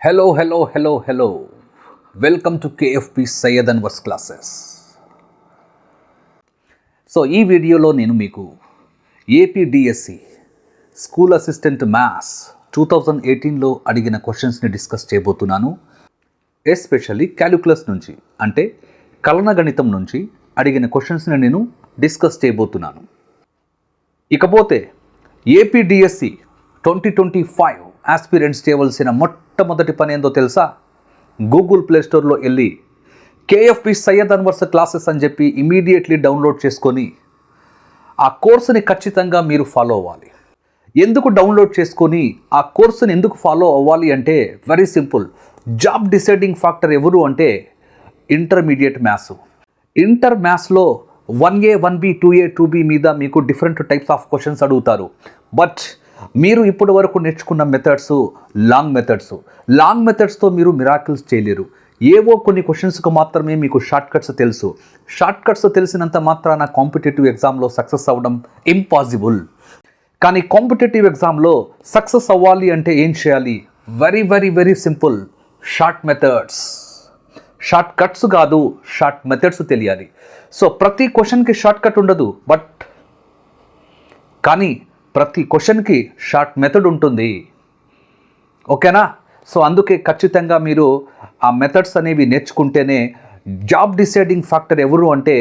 Hello. Welcome to KFP Syed Anwar's classes. So ఈ వీడియోలో నేను మీకు ఏపీడిఎస్సి స్కూల్ అసిస్టెంట్ మ్యాథ్స్ 2018లో అడిగిన క్వశ్చన్స్ని డిస్కస్ చేయబోతున్నాను. ఎస్పెషల్లీ క్యాలిక్యులస్ నుంచి అంటే కలన గణితం నుంచి అడిగిన క్వశ్చన్స్ని నేను డిస్కస్ చేయబోతున్నాను. ఇకపోతే ఏపీడిఎస్సి 2025 ఆస్పిరెంట్స్ చేయవలసిన మొట్టమొదటి పని ఏందో తెలుసా? గూగుల్ ప్లేస్టోర్లో వెళ్ళి కేఎఫ్పి సయ్యద్ అన్వర్స్ క్లాసెస్ అని చెప్పి ఇమీడియట్లీ డౌన్లోడ్ చేసుకొని ఆ కోర్సుని ఖచ్చితంగా మీరు ఫాలో అవ్వాలి. ఎందుకు డౌన్లోడ్ చేసుకొని ఆ కోర్సుని ఎందుకు ఫాలో అవ్వాలి అంటే very simple. Job deciding factor ఎవరు అంటే ఇంటర్మీడియట్ మ్యాథ్స్. ఇంటర్ మ్యాథ్స్లో 1A 1B 2A 2B మీద మీకు డిఫరెంట్ టైప్స్ ఆఫ్ క్వశ్చన్స్ అడుగుతారు. బట్ మీరు ఇప్పటి వరకు నేర్చుకున్న మెథడ్స్ లాంగ్ మెథడ్స్తో మీరు మిరాకిల్స్ చేయలేరు. ఏవో కొన్ని క్వశ్చన్స్కి మాత్రమే మీకు షార్ట్ కట్స్ తెలుసు. షార్ట్ కట్స్ తెలిసినంత మాత్రాన కాంపిటేటివ్ ఎగ్జామ్లో సక్సెస్ అవ్వడం ఇంపాసిబుల్. కానీ కాంపిటేటివ్ ఎగ్జామ్లో సక్సెస్ అవ్వాలి అంటే ఏం చేయాలి? Very simple. Short methods, short cuts కాదు, షార్ట్ మెథడ్స్ తెలియాలి. సో ప్రతి క్వశ్చన్కి షార్ట్ కట్ ఉండదు, కానీ ప్రతి క్వశ్చన్కి షార్ట్ మెథడ్ ఉంటుంది. ఓకేనా? సో అందుకే ఖచ్చితంగా మీరు ఆ మెథడ్స్ అనేవి నేర్చుకుంటేనే జాబ్ డిసైడింగ్ ఫ్యాక్టర్ ఎవరు అంటే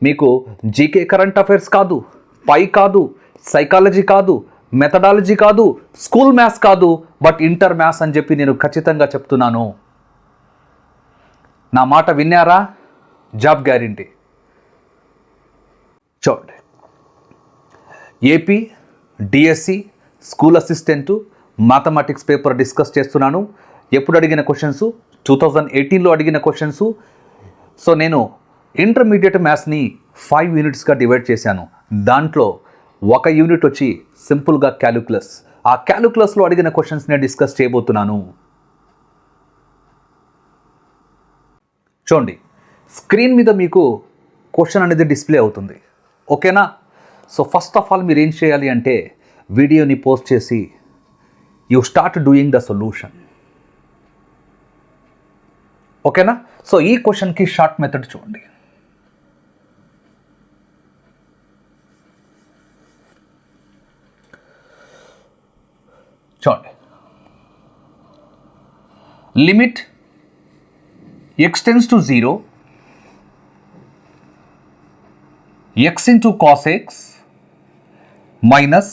మీకు జీకే కరెంట్ అఫైర్స్ కాదు, పై కాదు, సైకాలజీ కాదు, మెథడాలజీ కాదు, స్కూల్ మ్యాథ్స్ కాదు, బట్ ఇంటర్ మ్యాథ్స్ అని చెప్పి నేను ఖచ్చితంగా చెప్తున్నాను. నా మాట విన్నారా? Job guarantee. చూడండి, AP DSC school assistant mathematics paper discuss చేస్తున్నాను. ఎప్పుడు అడిగిన క్వశ్చన్స్? 2018లో అడిగిన క్వశ్చన్స్. సో నేను ఇంటర్మీడియట్ మ్యాథ్స్ని 5 యూనిట్స్గా డివైడ్ చేశాను. దాంట్లో ఒక యూనిట్ వచ్చి సింపుల్గా క్యాలిక్యులస్. ఆ క్యాలిక్యులస్లో అడిగిన క్వశ్చన్స్ని డిస్కస్ చేయబోతున్నాను. చూడండి, స్క్రీన్ మీద మీకు క్వశ్చన్ అనేది డిస్ప్లే అవుతుంది. ఓకేనా? సో ఫస్ట్ ఆఫ్ ఆల్ మీరు ఏం చేయాలి అంటే వీడియోని పోస్ట్ చేసి you start doing the solution. ఓకేనా? సో ఈ క్వశ్చన్కి షార్ట్ మెథడ్ చూడండి. Limit x tends to 0, x into cos x minus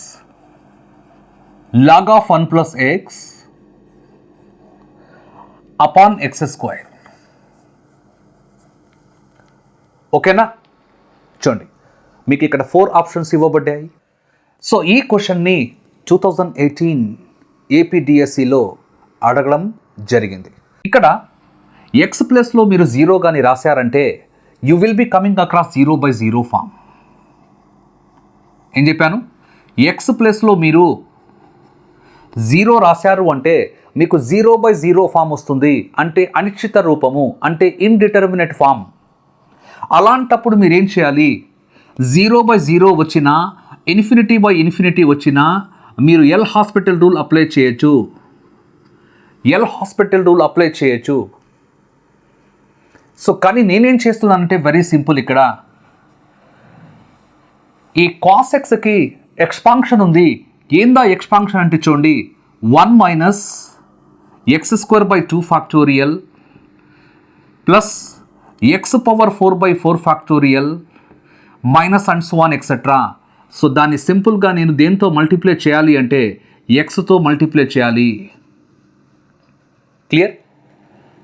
log of 1 plus x upon x square. ఓకేనా? చూడండి, మీకు ఇక్కడ 4 ఆప్షన్స్ ఇవ్వబడ్డాయి. సో ఈ క్వశ్చన్ని 2018 ఏపీడిఎస్సిలో అడగడం జరిగింది. ఇక్కడ ఎక్స్ ప్లస్లో మీరు 0 కానీ రాశారంటే you will be coming across 0/0 form. ఏం చెప్పాను? ఎక్స్ ప్లస్లో మీరు 0 రాశారు అంటే మీకు 0/0 ఫామ్ వస్తుంది. అంటే అనిశ్చిత రూపము, అంటే ఇండిటర్మినేట్ ఫామ్. అలాంటప్పుడు మీరు ఏం చేయాలి? 0/0 వచ్చినా, ఇన్ఫినిటీ వచ్చినా మీరు ఎల్ హాస్పిటల్ రూల్ అప్లై చేయొచ్చు. సో కానీ నేనేం చేస్తున్నానంటే వెరీ సింపుల్. ఇక్కడ ఈ కాస్ ఎక్స్కి ఎక్స్పాన్షన్ ఉంది. ఏందా ఎక్స్పాన్షన్ అంటే చూడండి, 1 minus x² 2 factorial plus x⁴/4 factorial minus and so on etcetera. So దాన్ని సింపుల్గా నేను దేంతో మల్టిప్లై చేయాలి అంటే ఎక్స్తో మల్టిప్లై చేయాలి. Clear?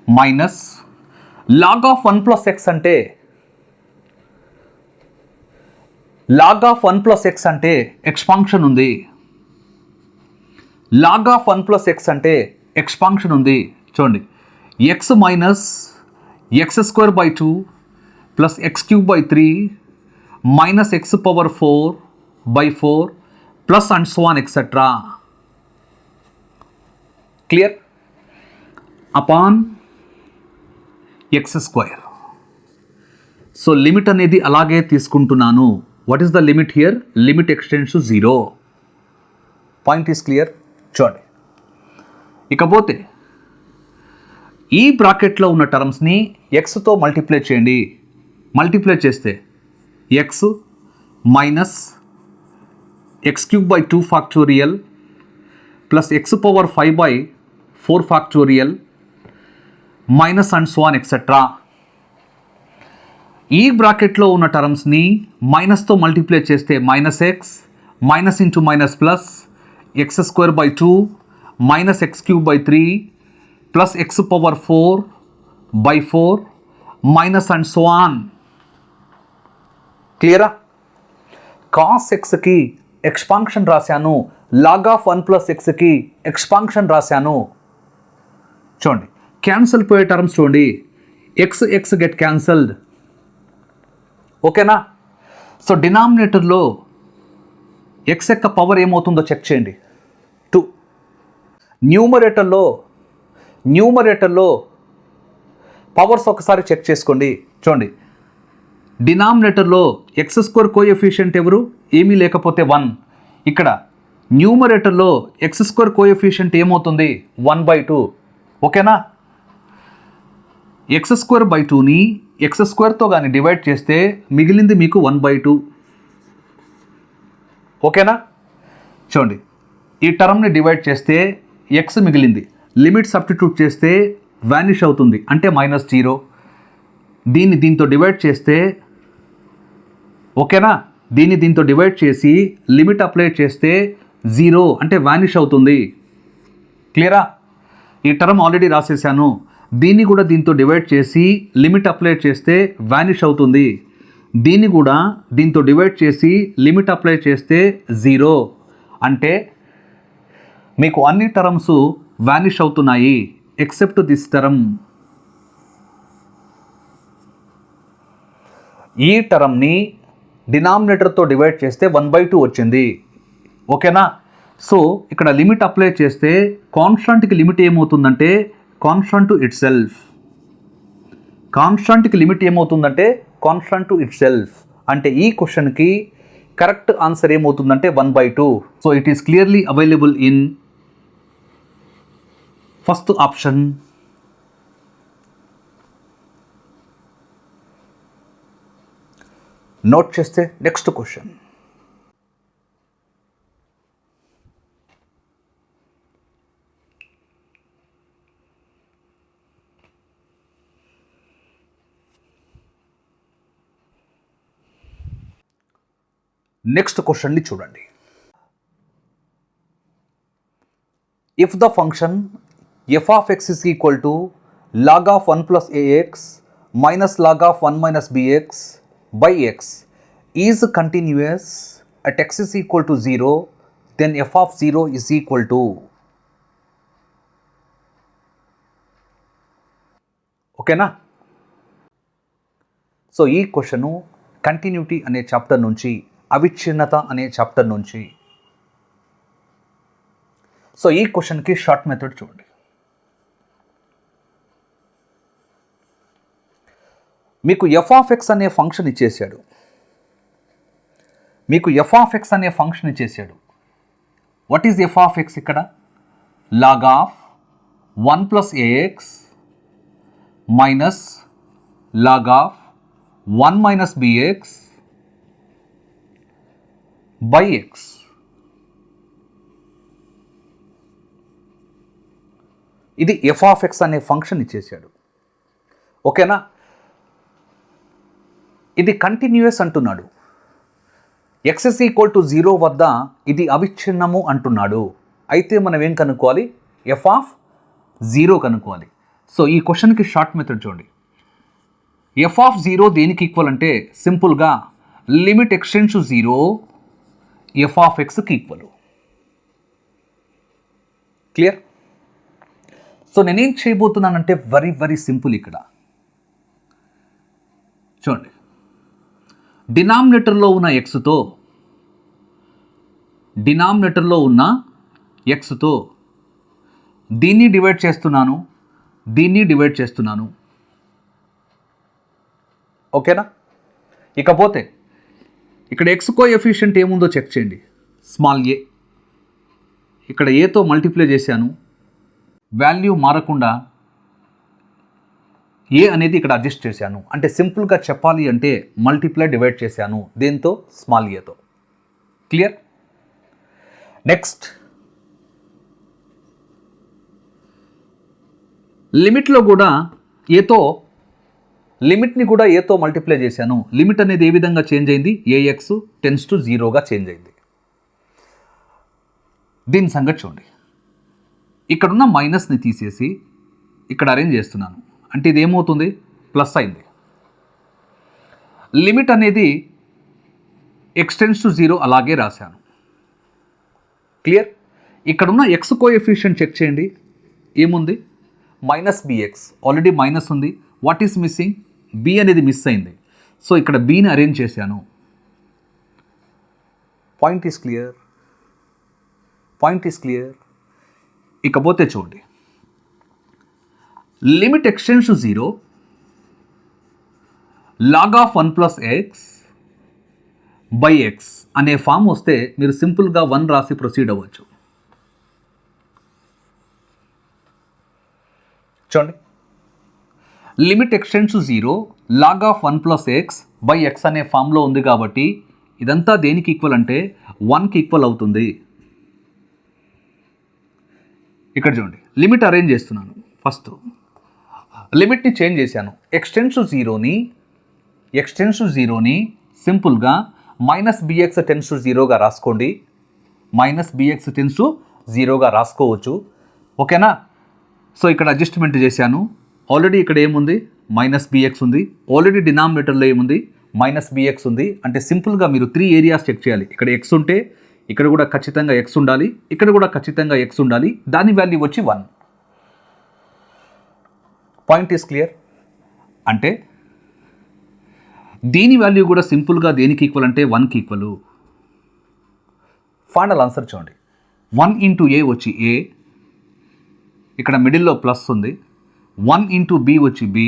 Minus log of 1 plus x అంటే ఎక్స్పాన్షన్ ఉంది. log of 1 plus x అంటే ఎక్స్పాన్షన్ ఉంది. చూడండి, x minus x² 2 plus x³ 3 minus x⁴/4 plus and so on etcetera. Clear? Upon x². So limit అనేది అలాగే తీసుకుంటున్నాను. What is the limit here? Limit x tends to 0. Point is clear? చూడండి, ఇకపోతే ఈ బ్రాకెట్లో ఉన్న టర్మ్స్ని ఎక్స్తో మల్టిప్లై చేయండి. మల్టిప్లై చేస్తే x minus x cube by 2 factorial plus x power 5 by 4 factorial minus and so on etcetera. ఈ బ్రాకెట్లో ఉన్న టర్మ్స్ని మైనస్తో మల్టిప్లై చేస్తే minus x minus into minus plus x square by 2 minus x cube by 3 plus x power 4 by 4 minus and so on. క్లియరా? Cos ఎక్స్కి expansion రాశాను, log of 1 plus ఎక్స్కి ఎక్స్పాన్షన్ రాశాను. చూడండి క్యాన్సిల్ పోయే టర్మ్స్ చూడండి, ఎక్స్ ఎక్స్ గెట్ క్యాన్సల్డ్. ఓకేనా? So డినామినేటర్లో ఎక్స్ యొక్క పవర్ ఏమవుతుందో చెక్ చేయండి 2. న్యూమరేటర్లో పవర్స్ ఒకసారి చెక్ చేసుకోండి. చూడండి డినామినేటర్లో ఎక్స్ స్క్వేర్ కోఎఫిషియంట్ ఎవరు? ఏమీ లేకపోతే 1. ఇక్కడ న్యూమరేటర్లో ఎక్స్ స్క్వేర్ కోఎఫిషియంట్ ఏమవుతుంది? 1/2. ఓకేనా? ఎక్స్ స్క్వేర్ బై 2ని ఎక్స్ స్క్వేర్తో కానీ డివైడ్ చేస్తే మిగిలింది మీకు 1/2. ఓకేనా? చూడండి ఈ టర్మ్ని డివైడ్ చేస్తే ఎక్స్ మిగిలింది, లిమిట్ సబ్స్టిట్యూట్ చేస్తే వానిష్ అవుతుంది అంటే -0. దీన్ని దీంతో డివైడ్ చేస్తే ఓకేనా, దీంతో డివైడ్ చేసి లిమిట్ అప్లై చేస్తే 0 అంటే వానిష్ అవుతుంది. క్లియరా? ఈ టర్మ్ ఆల్రెడీ రాసేసాను. దీన్ని కూడా దీంతో డివైడ్ చేసి లిమిట్ అప్లై చేస్తే వానిష్ అవుతుంది. దీన్ని కూడా దీంతో డివైడ్ చేసి లిమిట్ అప్లై చేస్తే 0 అంటే మీకు అన్ని టర్మ్స్ వానిష్ అవుతున్నాయి ఎక్సెప్ట్ దిస్ టర్మ్. ఈ టర్మ్ని డినామినేటర్తో డివైడ్ చేస్తే 1/2 వచ్చింది. ఓకేనా? సో ఇక్కడ లిమిట్ అప్లై చేస్తే కాన్స్టాంట్కి లిమిట్ ఏమవుతుందంటే కాన్స్టాంట్ టు ఇట్ సెల్ఫ్. కాన్స్టాంట్కి లిమిట్ ఏమవుతుందంటే కాన్స్టాంట్ టు ఇట్ సెల్ఫ్. అంటే ఈ క్వశ్చన్కి కరెక్ట్ ఆన్సర్ ఏమవుతుందంటే 1/2. So it is clearly available in first option. Note చేస్తే నెక్స్ట్ క్వశ్చన్. నెక్స్ట్ క్వశ్చన్ని చూడండి. If the function f of x is equal to log of 1 plus ax minus log of 1 minus bx by x is continuous at x is equal to 0, then f of 0 is equal to. ఓకేనా? So ఈ question continuity అనే chapter నుంచి, అవిచ్ఛిన్నత అనే chapter నుంచి. So ఈ క్వశ్చన్కి short method చూడండి. మీకు ఎఫ్ ఆఫ్ ఎక్స్ అనే ఫంక్షన్ ఇచ్చేసాడు. What is f of x? ఇక్కడ log of 1 plus a x minus log of 1 minus b x by x. ఇది ఎఫ్ ఆఫ్ ఎక్స్ అనే ఫంక్షన్ ఇచ్చేసాడు. ఓకేనా? ఇది కంటిన్యూయస్ అంటున్నాడు. ఎక్స్ ఇస్ ఈక్వల్ టు 0 వద్ద ఇది అవిచ్ఛిన్నము అంటున్నాడు. అయితే మనం ఏం కనుక్కోవాలి? ఎఫ్ ఆఫ్ 0 కనుక్కోవాలి. సో ఈ క్వశ్చన్కి షార్ట్ మెథడ్ చూడండి. ఎఫ్ ఆఫ్ 0 దేనికి ఈక్వల్ అంటే సింపుల్గా limit x tends to 0 f of ఎక్స్కి ఈక్వల్. క్లియర్? సో నేనేం చేయబోతున్నానంటే వెరీ వెరీ సింపుల్. ఇక్కడ చూడండి, డినామినేటర్లో ఉన్న ఎక్స్తో దీన్ని డివైడ్ చేస్తున్నాను. ఓకేనా? ఇకపోతే ఇక్కడ ఎక్స్ కోఎఫిషియంట్ ఏముందో చెక్ చేయండి. స్మాల్ ఏ. ఇక్కడ ఏతో మల్టిప్లై చేశాను, వాల్యూ మారకుండా ఏ అనేది ఇక్కడ అడ్జస్ట్ చేశాను. అంటే సింపుల్గా చెప్పాలి అంటే మల్టిప్లై డివైడ్ చేశాను. దేంతో? స్మాల్ ఏతో. క్లియర్? నెక్స్ట్ లిమిట్లో కూడా ఏతో, లిమిట్ని కూడా ఏతో మల్టిప్లై చేశాను. లిమిట్ అనేది ఏ విధంగా చేంజ్ అయింది? ఏఎక్స్ టెన్స్ టు 0గా చేంజ్ అయింది. దీని సంగతి చూడండి. ఇక్కడున్న మైనస్ని తీసేసి ఇక్కడ అరేంజ్ చేస్తున్నాను. అంటే ఇది ఏమవుతుంది? ప్లస్ అయింది. లిమిట్ అనేది ఎక్స్ టెన్స్ టు 0 అలాగే రాశాను. క్లియర్? ఇక్కడున్న ఎక్స్ కోఎఫిషియంట్ చెక్ చేయండి. ఏముంది? Minus b x. ఆల్రెడీ మైనస్ ఉంది. What is missing? బి అనేది మిస్ అయింది. సో ఇక్కడ బిని అరేంజ్ చేశాను. Point is clear? Point is clear? ఇకపోతే చూడండి, limit x tends to 0 log of 1 plus x by x అనే ఫామ్ వస్తే మీరు సింపుల్గా 1 రాసి ప్రొసీడ్ అవ్వచ్చు. చూడండి, limit x tends to 0 log of 1 plus x by x అనే ఫామ్లో ఉంది కాబట్టి ఇదంతా దేనికి ఈక్వల్ అంటే 1కి ఈక్వల్ అవుతుంది. ఇక్కడ చూడండి, లిమిట్ అరేంజ్ చేస్తున్నాను. ఫస్ట్ లిమిట్ని చేంజ్ చేశాను. ఎక్స్టెన్స్ టు 0ని సింపుల్గా మైనస్ బిఎక్స్ టెన్స్ టు 0గా రాసుకోండి. మైనస్ బిఎక్స్ టెన్స్ టు 0గా రాసుకోవచ్చు. ఓకేనా? సో ఇక్కడ అడ్జస్ట్మెంట్ చేశాను. ఆల్రెడీ ఇక్కడ ఏముంది? మైనస్ బిఎక్స్ ఉంది. ఆల్రెడీ డినామినేటర్లో ఏముంది? మైనస్ బిఎక్స్ ఉంది. అంటే సింపుల్గా మీరు 3 ఏరియాస్ చెక్ చేయాలి. ఇక్కడ ఎక్స్ ఉంటే ఇక్కడ కూడా ఖచ్చితంగా ఎక్స్ ఉండాలి, ఇక్కడ కూడా ఖచ్చితంగా ఎక్స్ ఉండాలి. దాని వాల్యూ వచ్చి 1. Point is clear? అంటే దీని వాల్యూ కూడా సింపుల్గా దేనికి ఈక్వల్ అంటే 1కి ఈక్వల్. ఫైనల్ ఆన్సర్ చూడండి. 1 ఇంటూ ఏ వచ్చి ఏ, ఇక్కడ మిడిల్లో ప్లస్ ఉంది. 1 ఇంటూ బి వచ్చి బి.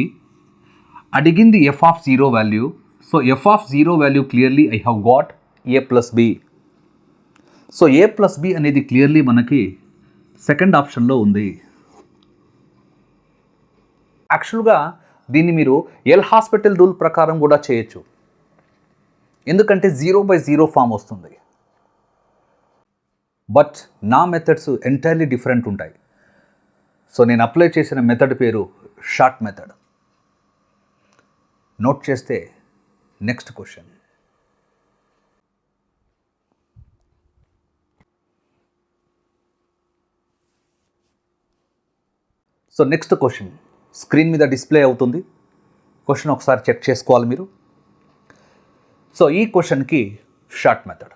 అడిగింది f of 0 value. So f of 0 value clearly I have got a plus b. So a plus b అనేది క్లియర్లీ మనకి సెకండ్ ఆప్షన్లో ఉంది. యాక్చువల్గా దీన్ని మీరు ఎల్ హాస్పిటల్ రూల్ ప్రకారం కూడా చేయొచ్చు. ఎందుకంటే 0/0 ఫామ్ వస్తుంది. బట్ నా మెథడ్స్ ఎంటైర్లీ డిఫరెంట్ ఉంటాయి. సో నేను అప్లై చేసిన మెథడ్ పేరు షార్ట్ మెథడ్. నోట్ చేస్తే next question. So next question screen మీద డిస్ప్లే అవుతుంది. క్వశ్చన్ ఒకసారి చెక్ చేసుకోవాలి మీరు. సో ఈ క్వశ్చన్కి short method.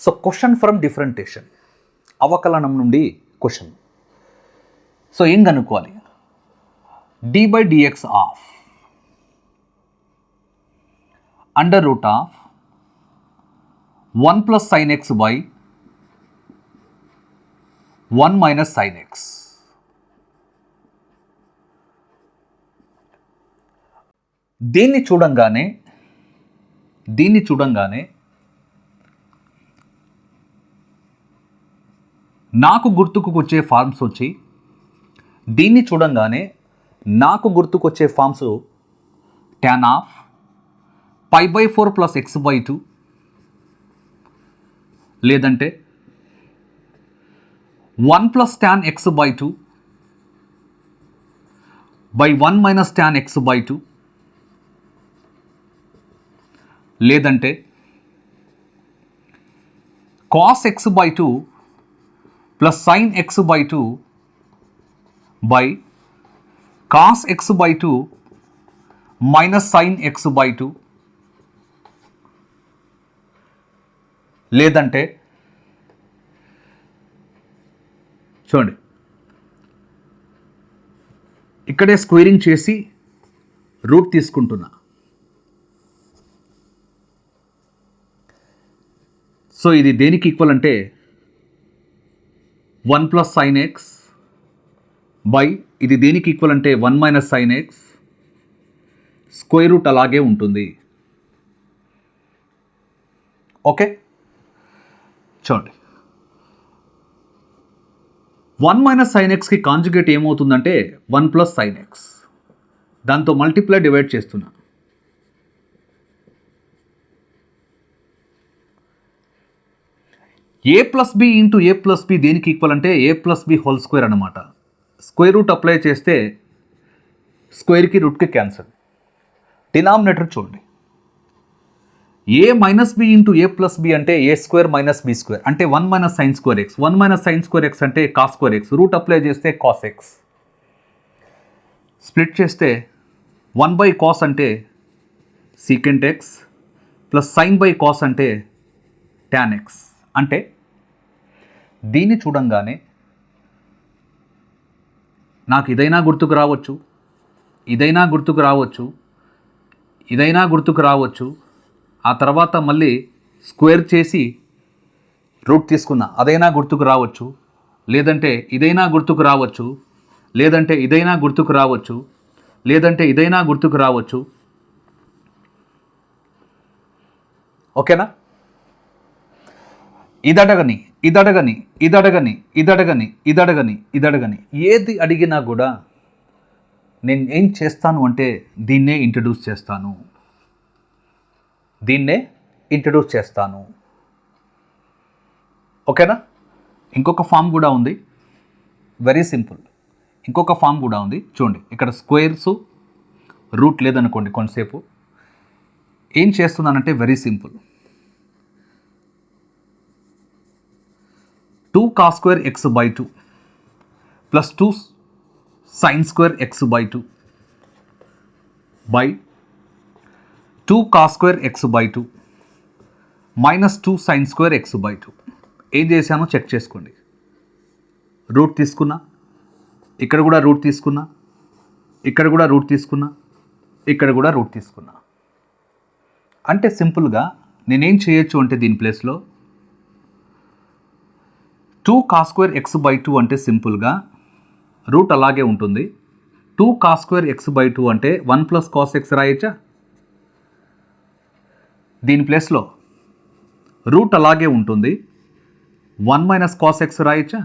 So question from differentiation, అవకలనం నుండి క్వశ్చన్. సో ఏం కనుక్కోవాలి? d/dx of under root of 1 plus sin x by 1 minus sin x. దీన్ని చూడంగానే నాకు గుర్తుకొచ్చే ఫార్మ్స్ వచ్చి, దీన్ని చూడంగానే నాకు గుర్తుకొచ్చే forms tan of π/4 plus x/2, లేదంటే 1 plus tan x/2 by 1 minus tan x/2, లేదంటే cos x/2 plus sin x/2 by cos x/2 minus sin x/2, లేదంటే చూడండి ఇక్కడే స్క్వేరింగ్ చేసి రూట్ తీసుకుంటున్నా. సో ఇది దేనికి ఈక్వల్ అంటే 1 plus sin x బై ఇది దేనికి ఈక్వల్ అంటే 1 minus sin x, square root అలాగే ఉంటుంది. ఓకే, చూడండి వన్ మైనస్ సైన్ ఎక్స్కి కాంజుగేట్ ఏమవుతుందంటే 1 ప్లస్ సైన్ ఎక్స్. దాంతో మల్టిప్లై డివైడ్ చేస్తున్నా. ఏ ప్లస్ బి ఇంటూ ఏ ప్లస్ బి దేనికి ఈక్వల్ అంటే ఏ ప్లస్ బి హోల్ స్క్వేర్ అనమాట. స్క్వేర్ రూట్ అప్లై చేస్తే స్క్వేర్కి రూట్కి క్యాన్సల్. డినామినేటర్ చూడండి. ఏ మైనస్ బి ఇంటూ ఏ ప్లస్ బి అంటే ఏ స్క్వేర్ మైనస్ బి స్క్వేర్ అంటే 1 minus sine square X. 1 minus sine square x అంటే cos square X. Route apply చేస్తే cos X. Split చేస్తే 1 by cos అంటే secant X plus sign by cos అంటే tan X. అంటే దీన్ని చూడంగానే నాకు ఇదైనా గుర్తుకు రావచ్చు, ఇదైనా గుర్తుకు రావచ్చు, ఇదైనా గుర్తుకు రావచ్చు. ఆ తర్వాత మళ్ళీ స్క్వేర్ చేసి రూట్ తీసుకున్నా అదైనా గుర్తుకు రావచ్చు, లేదంటే ఇదైనా గుర్తుకు రావచ్చు, లేదంటే ఇదైనా గుర్తుకు రావచ్చు, లేదంటే ఇదైనా గుర్తుకు రావచ్చు. ఓకేనా? ఇదడగని ఇదడగని ఇదడగని ఇదడగని ఇదడగని ఇదడగని ఏది అడిగినా కూడా నేను ఏం చేస్తాను అంటే దీన్నే ఇంట్రడ్యూస్ చేస్తాను, దీన్నే ఇంట్రడ్యూస్ చేస్తాను. ఓకేనా? ఇంకొక ఫామ్ కూడా ఉంది, వెరీ సింపుల్. ఇంకొక ఫామ్ కూడా ఉంది చూడండి. ఇక్కడ స్క్వేర్స్ రూట్ లేదనుకోండి, కొంతసేపు ఏం చేస్తున్నానంటే very simple. 2 cos square X by 2 plus 2 sine square X by 2 by 2 cos square X by 2 minus 2 sine square X by 2. ఏం చేశానో చెక్ చేసుకోండి. రూట్ తీసుకున్నా, ఇక్కడ కూడా రూట్ తీసుకున్నా, ఇక్కడ కూడా రూట్ తీసుకున్నా, ఇక్కడ కూడా రూట్ తీసుకున్నా. అంటే సింపుల్గా నేనేం చేయొచ్చు అంటే దీని ప్లేస్లో 2 కాస్ స్క్వేర్ ఎక్స్ బై 2 అంటే సింపుల్గా రూట్ అలాగే ఉంటుంది. 2 కాస్ స్క్వేర్ ఎక్స్ బై 2 అంటే 1 ప్లస్ కాస్ ఎక్స్ రాయొచ్చా? దీని ప్లేస్లో రూట్ అలాగే ఉంటుంది, 1 మైనస్ కాస్ ఎక్స్ రాయొచ్చా?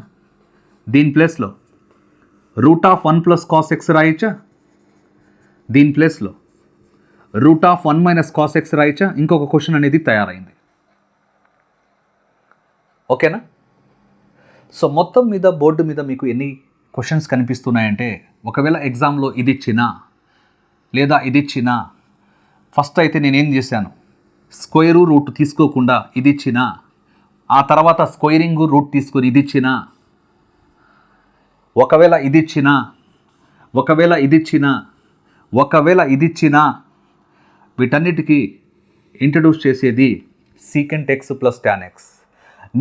దీని ప్లేస్లో root of 1 plus cos x రాయొచ్చా? దీని ప్లేస్లో root of 1 minus cos x రాయొచ్చా? ఇంకొక క్వశ్చన్ అనేది తయారైంది. ఓకేనా? సో మొత్తం మీద బోర్డు మీద మీకు ఎన్ని క్వశ్చన్స్ కనిపిస్తున్నాయంటే, ఒకవేళ ఎగ్జామ్లో ఇది ఇచ్చినా లేదా ఇది ఇచ్చినా, ఫస్ట్ అయితే నేనేం చేశాను, స్క్వేరు రూట్ తీసుకోకుండా ఇది ఇచ్చినా, ఆ తర్వాత స్క్వేరింగ్ రూట్ తీసుకొని ఇది ఇచ్చినా, ఒకవేళ ఇది ఇచ్చినా, ఒకవేళ ఇది ఇచ్చినా, ఒకవేళ ఇది ఇచ్చినా, వీటన్నిటికీ ఇంట్రడ్యూస్ చేసేది secant X plus tan X.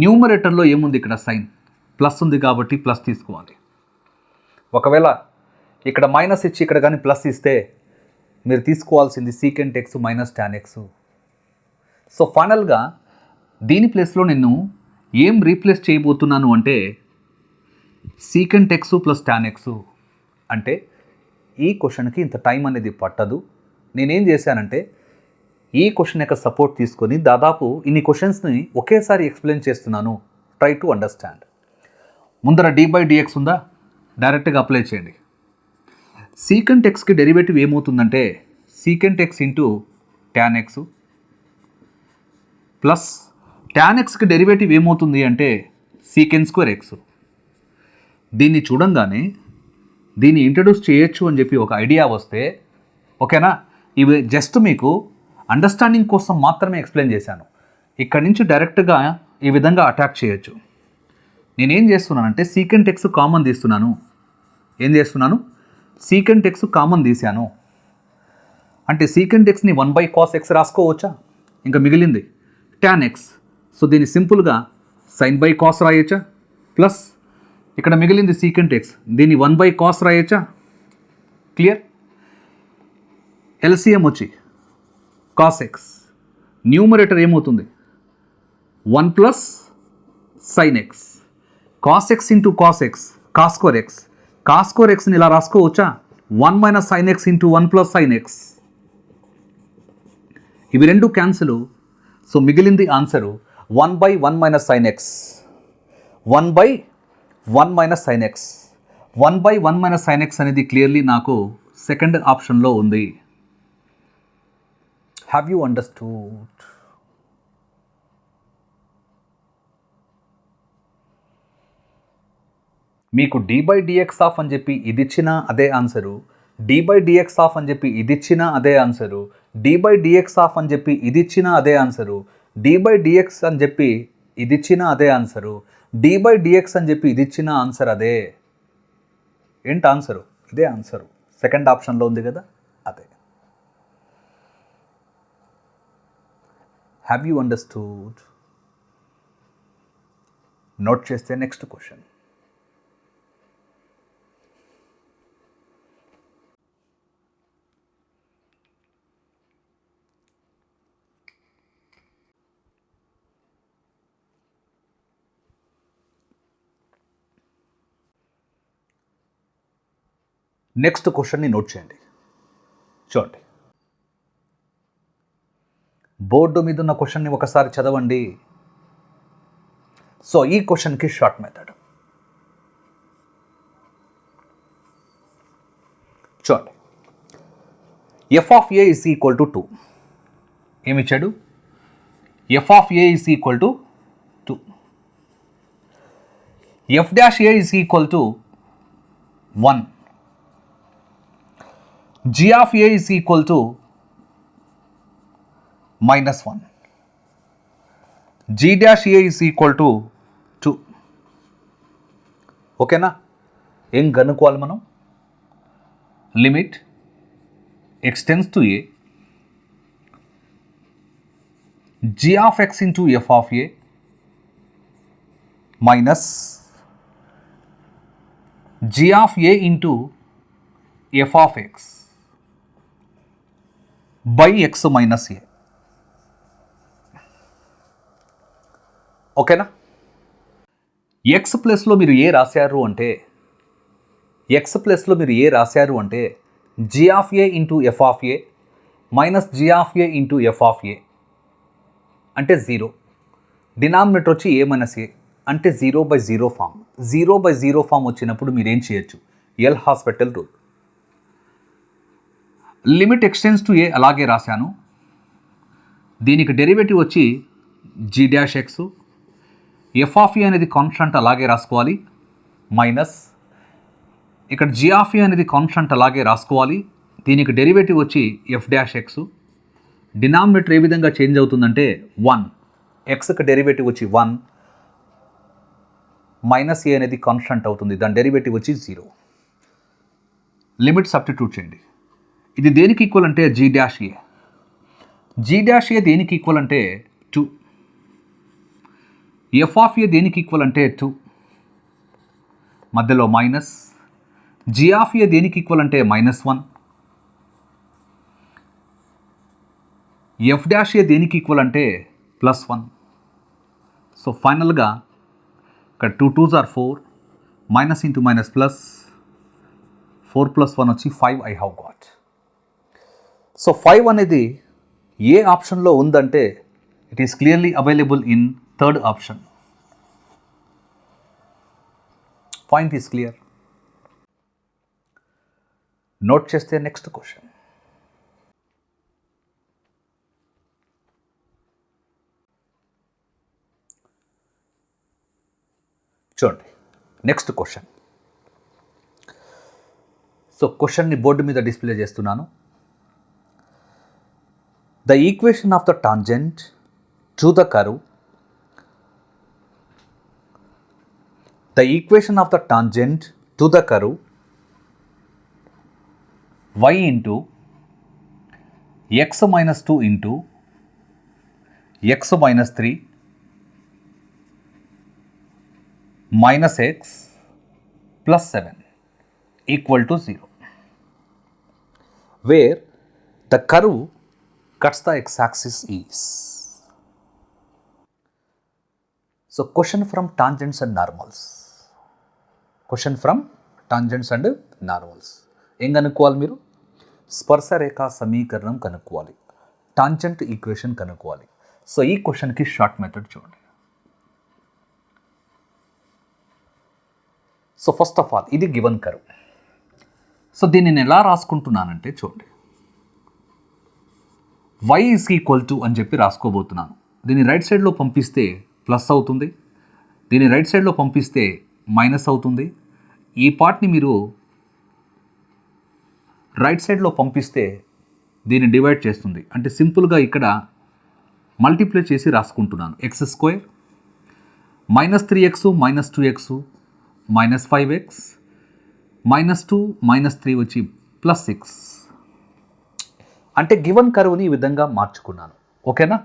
న్యూమరేటర్లో ఏముంది, ఇక్కడ సైన్ ప్లస్ ఉంది కాబట్టి ప్లస్ తీసుకోవాలి. ఒకవేళ ఇక్కడ మైనస్ ఇచ్చి ఇక్కడ కానీ ప్లస్ ఇస్తే మీరు తీసుకోవాల్సింది secant X minus tan x. So ఫైనల్గా దీని ప్లేస్లో నేను ఏం రీప్లేస్ చేయబోతున్నాను అంటే secant X plus tan X. అంటే ఈ క్వశ్చన్కి ఇంత టైం అనేది పట్టదు. నేనేం చేశానంటే ఈ క్వశ్చన్ యొక్క సపోర్ట్ తీసుకొని దాదాపు ఇన్ని క్వశ్చన్స్ని ఒకేసారి ఎక్స్ప్లెయిన్ చేస్తున్నాను. Try to understand. ముందర dy బై dx ఉందా, డైరెక్ట్గా అప్లై చేయండి. సీకెంట్ ఎక్స్కి డెరివేటివ్ ఏమవుతుందంటే secant x into tan x plus tan ఎక్స్కి డెరివేటివ్ ఏమవుతుంది అంటే సీకెంట్ స్క్వేర్ ఎక్స్. దీన్ని చూడంగానే దీన్ని ఇంట్రడ్యూస్ చేయొచ్చు అని చెప్పి ఒక ఐడియా వస్తే, ఓకేనా, ఇవి జస్ట్ మీకు అండర్స్టాండింగ్ కోసం మాత్రమే ఎక్స్ప్లెయిన్ చేశాను. ఇక్కడ నుంచి డైరెక్ట్గా ఈ విధంగా అటాక్ చేయొచ్చు. నేనేం చేస్తున్నానంటే సీకెంట్ ఎక్స్ కామన్ తీస్తున్నాను. ఏం చేస్తున్నాను, సీకెంట్ ఎక్స్ కామన్ తీశాను. అంటే సీకెంట్ ఎక్స్ని 1 బై కాస్ ఎక్స్ రాసుకోవచ్చా? ఇంకా మిగిలింది టాన్ ఎక్స్. సో దీన్ని సింపుల్గా సైన్ బై కాస్ రాయొచ్చా? ప్లస్ ఇక్కడ మిగిలింది సీకెంట్ ఎక్స్, దీన్ని 1 బై కాస్ రాయొచ్చా? క్లియర్? ఎల్సిఎం వచ్చి కాస్ ఎక్స్, న్యూమరేటర్ ఏమవుతుంది 1 plus sine x, cos x into cos x, cos square x. Cos square ఎక్స్ని ఇలా రాసుకోవచ్చా? 1 minus sine x into 1 plus sine x. ఇవి రెండు క్యాన్సిల్. సో మిగిలింది answer 1 by 1 minus sine X, 1 by 1 minus sine X. 1/1 minus sine X అనేది clearly నాకు second ఆప్షన్లో ఉంది. Have you understood? మీకు d/dx ఆఫ్ అని చెప్పి ఇది ఇచ్చినా అదే ఆన్సరు, d/dx ఆఫ్ అని చెప్పి ఇది ఇచ్చినా అదే ఆన్సరు, d/dx ఆఫ్ అని చెప్పి ఇది ఇచ్చినా అదే ఆన్సరు, d/dx అని చెప్పి ఇది ఇచ్చినా అదే ఆన్సరు, d/dx అని చెప్పి ఇది ఇచ్చిన ఆన్సర్ అదే. ఏంటి ఆన్సరు? ఇదే ఆన్సరు. సెకండ్ ఆప్షన్లో ఉంది కదా, అదే. Have you understood? నోట్ చేస్తే నెక్స్ట్ క్వశ్చన్. నెక్స్ట్ క్వశ్చన్ని నోట్ చేయండి. చూడండి, బోర్డు మీద ఉన్న క్వశ్చన్ని ఒకసారి చదవండి. సో ఈ క్వశ్చన్కి షార్ట్ మెథడ్ చూడండి. F of A is equal to 2. ఏమి ఇచ్చాడు? F of A is equal to 2. F dash A is equal to 1. g of a is equal to -1. g dash a is equal to 2. ఓకేనా? ఏం కనుక్కోవాలి మనం? Limit x tends to a, g of x into f of a minus g of a into f of x by x minus a. ఓకేనా? X ప్లస్లో మీరు ఏ రాశారు అంటే g of a into f of a minus g of a into f of a అంటే 0. Denominator వచ్చి ఏ minus ఏ అంటే 0/0 form. 0/0 form వచ్చినప్పుడు మీరు ఏం చేయొచ్చు? L'Hospital rule. Limit x tends to a అలాగే రాశాను. దీనికి డెరివేటివ్ వచ్చి g dash x. F of a అనేది కాన్స్టెంట్ అలాగే రాసుకోవాలి, మైనస్ ఇక్కడ జీ ఆఫ్ ఏ అనేది కాన్స్టెంట్ అలాగే రాసుకోవాలి. దీనికి డెరివేటివ్ వచ్చి ఎఫ్ డాష్ ఎక్స్. డినామినేటర్ ఏ విధంగా చేంజ్ అవుతుందంటే 1. ఎక్స్కి డెరివేటివ్ వచ్చి 1 మైనస్ ఏ అనేది కాన్స్టెంట్ అవుతుంది, దాని డెరివేటివ్ వచ్చి 0. లిమిట్ సబ్స్టిట్యూట్ చేయండి. ఇది దేనికి ఈక్వల్ అంటే జీ డాష్ ఏ. జీ డాష్ ఏ దేనికి ఈక్వల్ అంటే 2. ఎఫ్ ఆఫ్ ఏ దేనికి ఈక్వల్ అంటే 2, మధ్యలో మైనస్. జీ ఆఫ్ ఏ దేనికి ఈక్వల్ అంటే -1. ఎఫ్ డాష్ ఏ దేనికి ఈక్వల్ అంటే +1. సో ఫైనల్గా ఇక్కడ 2 2s are 4, minus into minus plus, 4 + 1 వచ్చి 5 ఐ హ్యావ్ గాట్. సో 5 అనేది ఏ ఆప్షన్లో ఉందంటే it is clearly available in third option. Point is clear. Note చేస్తే నెక్స్ట్ క్వశ్చన్. చూడండి, నెక్స్ట్ క్వశ్చన్. సో క్వశ్చన్ని బోర్డు మీద డిస్ప్లే చేస్తున్నాను. The equation of the tangent to the curve, the equation of the tangent to the curve y into x minus 2 into x minus 3 minus x plus 7 equal to 0, where the curve cuts the x-axis is. So question from tangents and normals. ఏం కనుక్కోవాలి మీరు? స్పర్శరేఖా సమీకరణం కనుక్కోవాలి, tangent equation కనుక్కోవాలి. So ఈ క్వశ్చన్కి short method చూడండి. So first of all ఇది గివన్ కర్వ్. సో దీన్ని నేను ఎలా రాసుకుంటున్నానంటే చూడండి, y ఈజ్ ఈక్వల్ టు అని చెప్పి రాసుకోబోతున్నాను. దీన్ని రైట్ సైడ్లో పంపిస్తే ప్లస్ అవుతుంది, దీన్ని రైట్ సైడ్లో పంపిస్తే మైనస్ అవుతుంది. ఈ పార్ట్ని మీరు రైట్ సైడ్లో పంపిస్తే దీన్ని డివైడ్ చేస్తుంది. అంటే సింపుల్గా ఇక్కడ మల్టిప్లై చేసి రాసుకుంటున్నాను. X square -3x -2x -5x -2 -3 వచ్చి +6. అంటే గివన్ కర్వ్ని ఈ విధంగా మార్చుకున్నాను. ఓకేనా?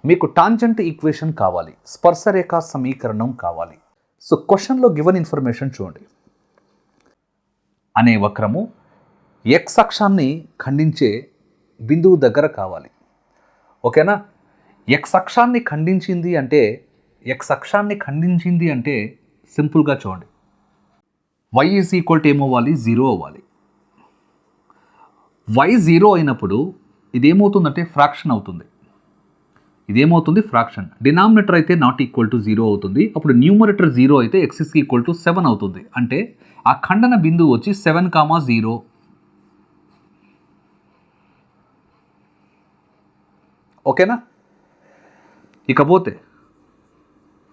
మీకు టాంజెంట్ ఈక్వేషన్ కావాలి, స్పర్శరేఖ సమీకరణం కావాలి. సో క్వశ్చన్లో గివన్ ఇన్ఫర్మేషన్ చూడండి. అనే వక్రము ఎక్స్ అక్షాన్ని ఖండించే బిందువు దగ్గర కావాలి. ఓకేనా? ఎక్స్ అక్షాన్ని ఖండించింది అంటే సింపుల్గా చూడండి, y ఈజ్ ఈక్వల్ టు ఏమవ్వాలి, 0 అవ్వాలి. y 0 అయినప్పుడు ఇదేమవుతుందంటే ఫ్రాక్షన్ అవుతుంది. ఇదేమవుతుంది, ఫ్రాక్షన్. డినామినేటర్ అయితే నాట్ ఈక్వల్ టు 0 అవుతుంది. అప్పుడు న్యూమరేటర్ 0 అయితే x ఈజ్ ఈక్వల్ టు 7 అవుతుంది. అంటే ఆ ఖండన బిందువు వచ్చి 7,0. ఓకేనా? ఇకపోతే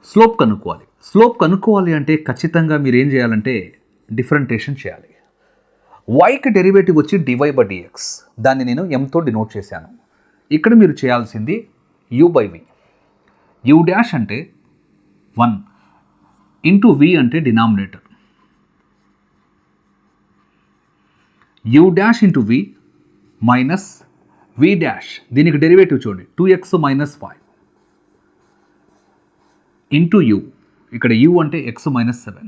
స్లోప్ కనుక్కోవాలి. స్లోప్ కనుక్కోవాలి అంటే ఖచ్చితంగా మీరు ఏం చేయాలంటే డిఫరెంటేషన్ చేయాలి. వైకి డెరివేటివ్ వచ్చి dy/dx, దాన్ని నేను mతో డినోట్ చేశాను. ఇక్కడ మీరు చేయాల్సింది u/v. u డాష్ అంటే 1 ఇంటూ v అంటే denominator, u dash into v minus v dash, దీనికి డెరివేటివ్ చూడండి 2x - 5 ఇంటూ u, ఇక్కడ u అంటే x - 7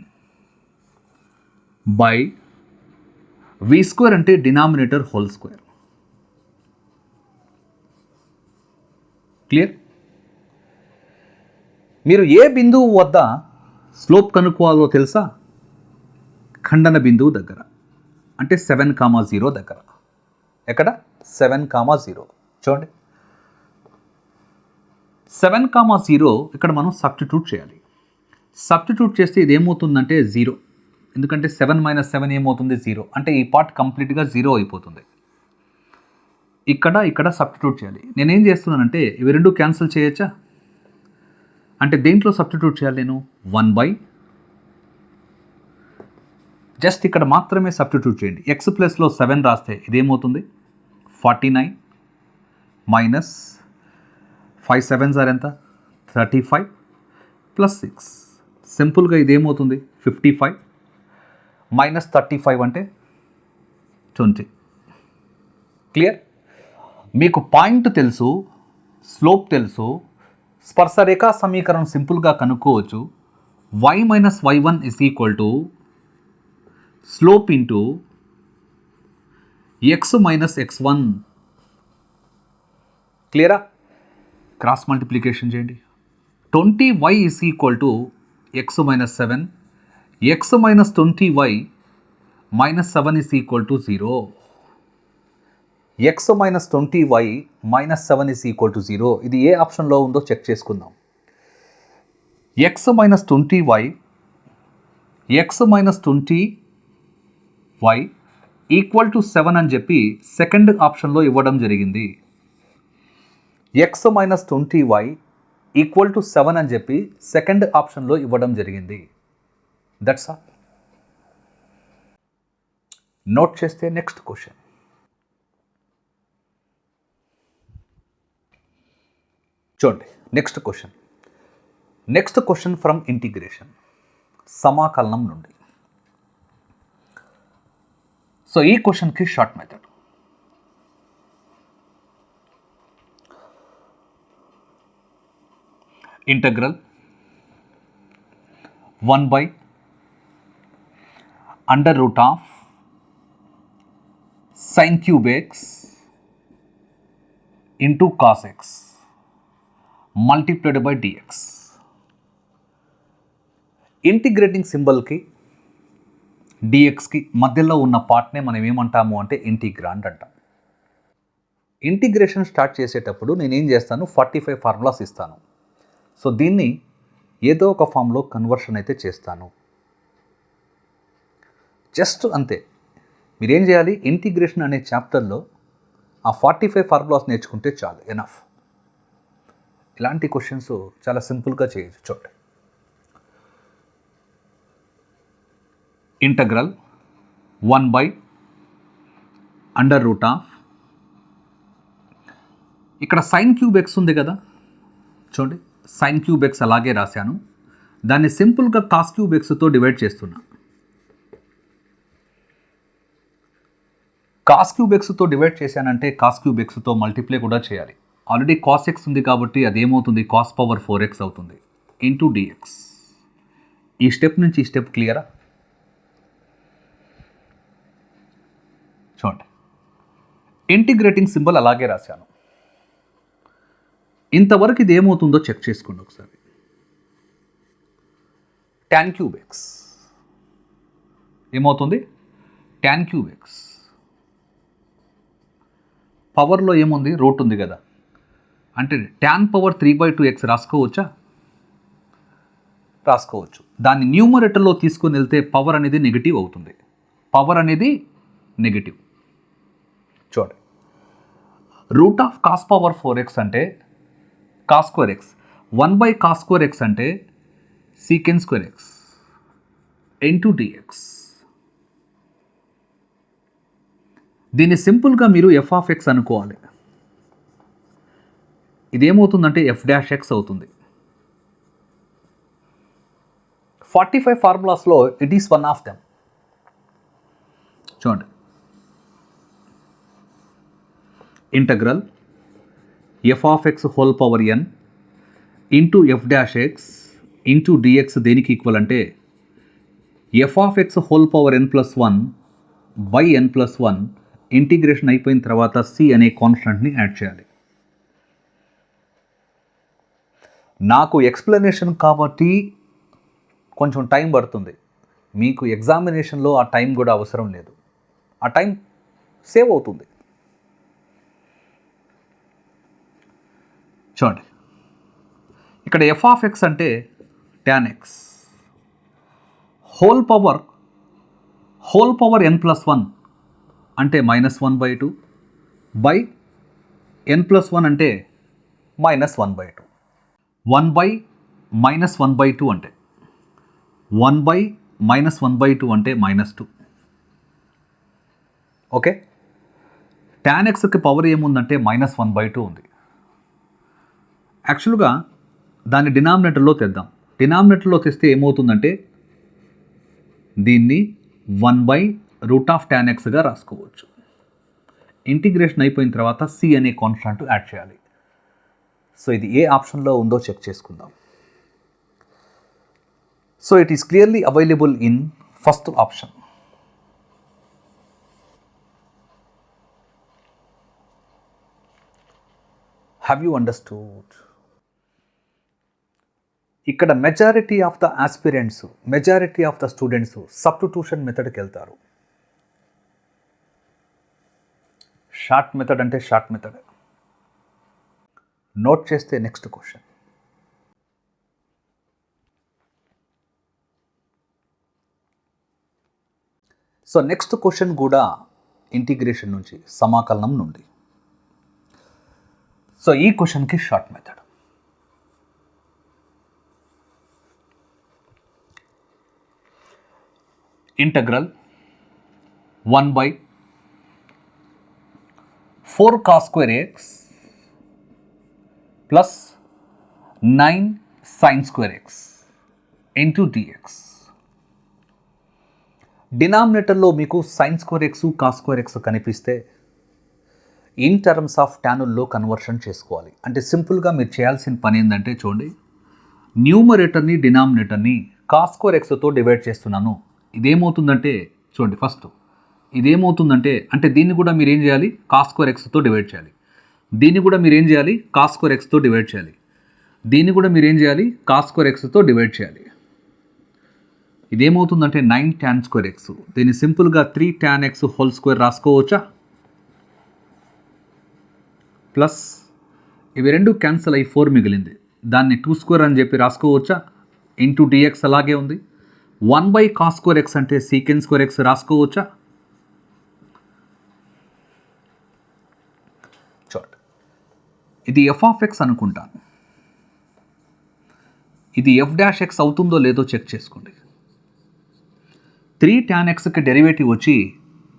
బై v స్క్వేర్ అంటే డినామినేటర్ హోల్ స్క్వేర్. క్లియర్? మీరు ఏ బిందువు వద్ద స్లోప్ కనుక్కోవాలో తెలుసా? ఖండన బిందువు దగ్గర, అంటే 7,0 దగ్గర. ఎక్కడ? 7,0. చూడండి 7,0 ఇక్కడ మనం సబ్స్టిట్యూట్ చేయాలి. సబ్స్టిట్యూట్ చేస్తే ఇది ఏమవుతుందంటే 0, ఎందుకంటే 7 - 7 ఏమవుతుంది, 0. అంటే ఈ పార్ట్ కంప్లీట్గా 0 అయిపోతుంది. ఇక్కడ సబ్స్టిట్యూట్ చేయాలి. నేనేం చేస్తున్నానంటే ఇవి రెండు క్యాన్సిల్ చేయొచ్చా? అంటే దేంట్లో సబ్స్టిట్యూట్ చేయాలి నేను? 1/, జస్ట్ ఇక్కడ మాత్రమే సబ్స్టిట్యూట్ చేయండి. ఎక్స్ ప్లస్లో 7 రాస్తే ఇదేమవుతుంది, 49 మైనస్ 5 7s ఎంత, 35 ప్లస్ 6. సింపుల్గా ఇదేమవుతుంది, 55 మైనస్ 35 అంటే 20. క్లియర్? మీకు పాయింట్ తెలుసు, స్లోప్ తెలుసు, స్పర్శరేఖా సమీకరణం సింపుల్గా కనుక్కోవచ్చు. y - y1 is equal to slope into x - x1. క్లియరా? క్రాస్ మల్టిప్లికేషన్ చేయండి. 20y is equal to x - 7, x - 20y - 7 is equal to 0. x - 20y - 7 is equal to 0. ఇది ఏ ఆప్షన్లో ఉందో చెక్ చేసుకుందాం. x - 20y ఈక్వల్ టు 7 అని చెప్పి second ఆప్షన్లో ఇవ్వడం జరిగింది. x - 20y ఈక్వల్ టు 7 అని చెప్పి సెకండ్ ఆప్షన్లో ఇవ్వడం జరిగింది. That's all. నోట్ చేస్తే నెక్స్ట్ క్వశ్చన్. చూడండి నెక్స్ట్ క్వశ్చన్ ఫ్రమ్ ఇంటిగ్రేషన్, సమాకలనం నుండి. సో ఈ క్వశ్చన్కి short method. Integral 1/√of sin cube x into cos x multiplied by dx. Integrating సింబల్కి డిఎక్స్కి మధ్యలో ఉన్న పార్ట్నే మనం ఏమంటాము అంటే ఇంటిగ్రాండ్ అంటాం. ఇంటిగ్రేషన్ స్టార్ట్ చేసేటప్పుడు నేనేం చేస్తాను, 45 ఫార్ములాస్ ఇస్తాను. సో దీన్ని ఏదో ఒక ఫామ్లో కన్వర్షన్ అయితే చేస్తాను. జస్ట్ అంతే. మీరేం చేయాలి, ఇంటిగ్రేషన్ అనే చాప్టర్లో ఆ 45 ఫార్ములాస్ నేర్చుకుంటే చాలు, ఎనఫ్. ఇలాంటి క్వశ్చన్స్ చాలా సింపుల్గా చేయొచ్చు. చూడండి, ఇంటగ్రల్ 1/√, ఇక్కడ సైన్ క్యూబ్ ఎక్స్ ఉంది కదా, చూడండి సైన్ క్యూబ్ ఎక్స్ అలాగే రాశాను, దాన్ని సింపుల్గా కాస్ క్యూబ్ ఎక్స్తో డివైడ్ చేస్తున్నా. కాస్ క్యూబ్ ఎక్స్తో డివైడ్ చేశానంటే కాస్ క్యూబ్ ఎక్స్తో మల్టిప్లై కూడా చేయాలి. ఆల్రెడీ కాస్ ఎక్స్ ఉంది కాబట్టి అదేమవుతుంది, కాస్ పవర్ 4x అవుతుంది ఇంటూ డిఎక్స్. ఈ స్టెప్ నుంచి ఈ స్టెప్ క్లియరా? చూడండి, ఇంటిగ్రేటింగ్ సింబల్ అలాగే రాశాను. ఇంతవరకు ఇది ఏమవుతుందో చెక్ చేసుకోండి ఒకసారి. tan క్యూబ్ ఎక్స్ ఏమవుతుంది, tan క్యూబ్ ఎక్స్. పవర్లో ఏముంది, రూట్ ఉంది కదా, అంటే tan పవర్ 3/2x రాసుకోవచ్చా? రాసుకోవచ్చు. దాన్ని న్యూమరేటర్లో తీసుకొని వెళ్తే పవర్ అనేది నెగిటివ్ అవుతుంది. పవర్ అనేది నెగిటివ్. చూడండి, root of cos power 4x అంటే కాస్ స్క్వేర్ ఎక్స్, 1/కాస్ స్క్వేర్ ఎక్స్ అంటే secant square x into dx. దీన్ని సింపుల్గా మీరు f(x) అనుకోవాలి. ఇదేమవుతుందంటే f'(x) అవుతుంది. 45 ఫార్ములాస్లో it is one of them. చూడండి, integral f(x) whole power n into f'(x) into dx దేనికి ఈక్వల్ అంటే f(x) whole power n+1/n+1. Integration అయిపోయిన తర్వాత c అనే కాన్స్టెంట్ని యాడ్ చేయాలి. నాకు ఎక్స్ప్లెనేషన్ కాబట్టి కొంచెం టైం పడుతుంది, మీకు ఎగ్జామినేషన్లో ఆ టైం కూడా అవసరం లేదు, ఆ టైం సేవ్ అవుతుంది. చూడండి, ఇక్కడ f(x) అంటే tan x whole power n+1 అంటే -1/2 బై n+1 అంటే -1/2. 1/-1/2 అంటే 1/-1/2 అంటే -2. ఓకే, tan xకి పవర్ ఏముందంటే -1/2 ఉంది. యాక్చువల్గా దాన్ని డినామినేటర్లో తెద్దాం. డినామినేటర్లో తెస్తే ఏమవుతుందంటే దీన్ని 1/√tan xగా రాసుకోవచ్చు. ఇంటిగ్రేషన్ అయిపోయిన తర్వాత c అనే కాన్స్టాంట్ యాడ్ చేయాలి. సో ఇది ఏ ఆప్షన్లో ఉందో చెక్ చేసుకుందాం. So it is clearly available in first option. Have you understood? ఇక్కడ majority of the aspirants, majority of the students substitution మెథడ్కి వెళ్తారు. షార్ట్ మెథడ్ అంటే షార్ట్ మెథడ్. నోట్ చేస్తే next question. So next question కూడా integration నుంచి, సమాకలనం నుండి. So ఈ క్వశ్చన్కి short method. Integral 1/4 cos square x plus 9 sin square x into dx. డినామినేటర్లో మీకు sin square x, cos square x కనిపిస్తే ఇన్ టర్మ్స్ ఆఫ్ టానుల్లో కన్వర్షన్ చేసుకోవాలి. అంటే సింపుల్గా మీరు చేయాల్సిన పని ఏంటంటే చూడండి, న్యూమరేటర్ని డినామినేటర్ని cos square xతో డివైడ్ చేస్తున్నాను. ఇదేమవుతుందంటే చూడండి, ఫస్ట్ ఇదేమవుతుందంటే అంటే దీన్ని కూడా మీరు ఏం చేయాలి, cos square xతో డివైడ్ చేయాలి. దీన్ని కూడా మీరు ఏం చేయాలి, cos square xతో డివైడ్ చేయాలి. దీన్ని కూడా మీరు ఏం చేయాలి, cos square xతో డివైడ్ చేయాలి. ఇదేమవుతుందంటే 9 tan square x. దీన్ని సింపుల్గా 3 tan x హోల్ స్క్వేర్ రాసుకోవచ్చా? ప్లస్ ఇవి రెండు క్యాన్సిల్ అయ్యి 4 మిగిలింది, దాన్ని 2 స్క్వేర్ అని చెప్పి రాసుకోవచ్చా? ఇంటూ dx అలాగే ఉంది. 1/cos² x అంటే sec² x రాసుకోవచ్చా? చూడండి, ఇది f(x) అనుకుంటాను. ఇది f'(x) అవుతుందో లేదో చెక్ చేసుకోండి. 3 tan xకి డెరివేటివ్ వచ్చి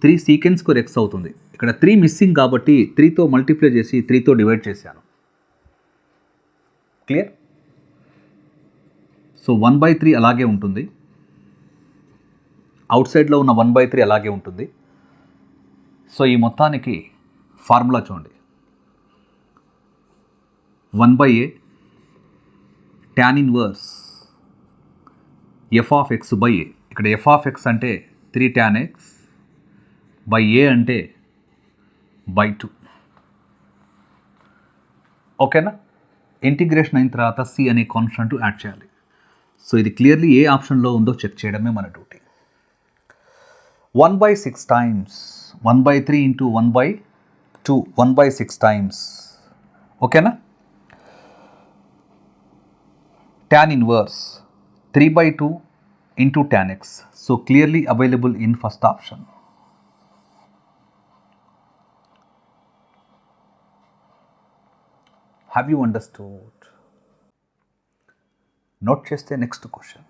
3 sec² x అవుతుంది. ఇక్కడ 3 మిస్సింగ్ కాబట్టి 3తో మల్టిప్లై చేసి 3తో డివైడ్ చేశాను. క్లియర్? సో 1/3 అలాగే ఉంటుంది. అవుట్ సైడ్లో ఉన్న 1/3 అలాగే ఉంటుంది. సో ఈ మొత్తానికి ఫార్ములా చూడండి. 1/a tan inverse f(x)/a. ఇక్కడ f(x) అంటే 3 tan x బై a అంటే /2. ఓకేనా? ఇంటిగ్రేషన్ అయిన తర్వాత c అనే కాన్స్టెంట్ యాడ్ చేయాలి. సో ఇది క్లియర్లీ ఏ ఆప్షన్లో ఉందో చెక్ చేయడమే మన డ్యూటీ. 1/6 times 1/3 into 1/2 1/6 times. ఓకేనా? tan inverse 3/2 into tan x. So clearly available in first option. Have you understood? Note cheste next question.